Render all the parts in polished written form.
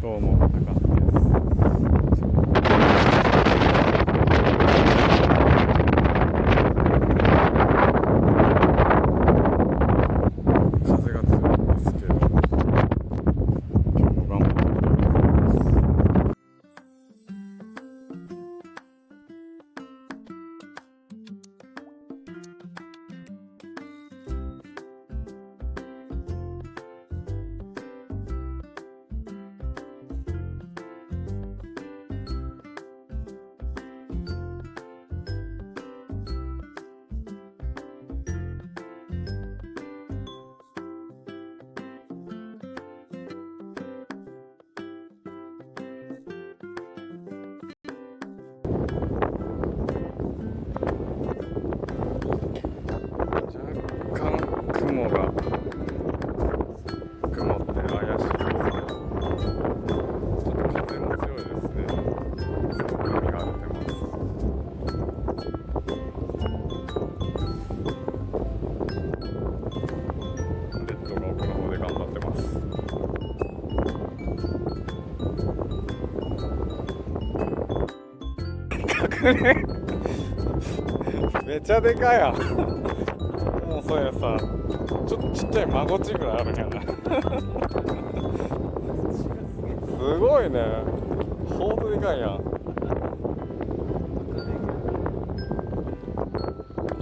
どうも、高橋です。風が強いんですけど、今日も頑張っていきたいと思います。雲が曇って怪しいですね。ちょっと風も強いですね。波が出てます。レッドが奥の方で頑張ってます。隠れめちゃでかいやん。もうそれさ、ちょっとちっちゃいマゴチぐらいあるんやな。すごいね。ほんとでかいやん。も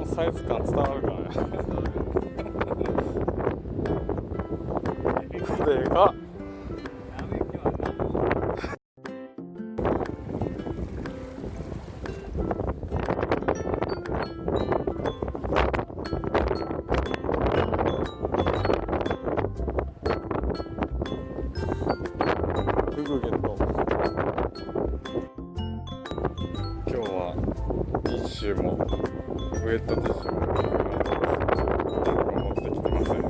うサイズ感伝わるからね。でかっ。フグゲット。今日はティッシュもウェットティッシュも持ってきてません。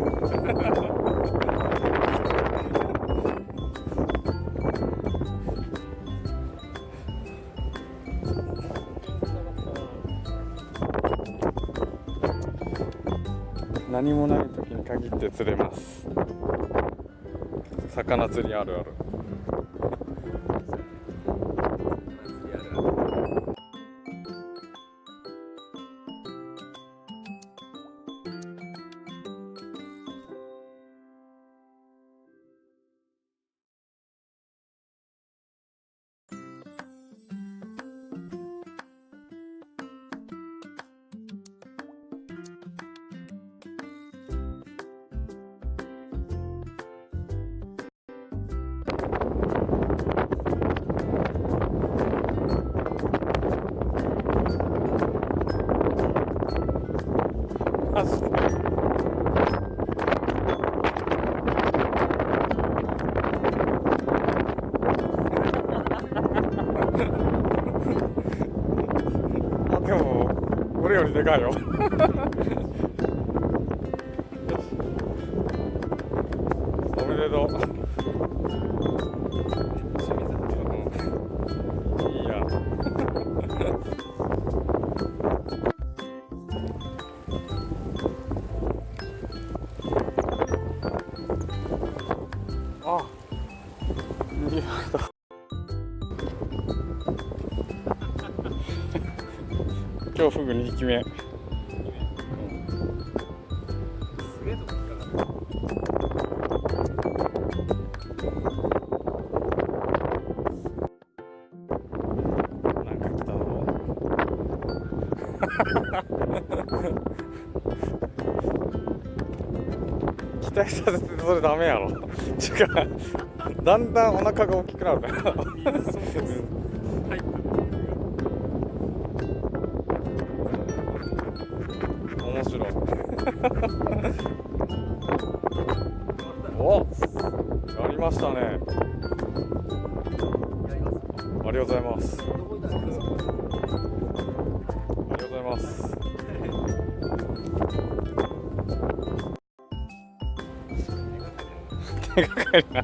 何もない時に限って釣れます。魚釣りあるある。マジであ、でも俺よりでかいよ。おめでとう。いいや。あ、いいやだ。今日フグ2匹目。すげえとこ引っかかる。なんか来たぞ。期待させてそれダメやろ。違う。だんだんお腹が大きくなるから。面白い。お、やりましたね。ありがとうございます。ありがとうございます。手がかりな。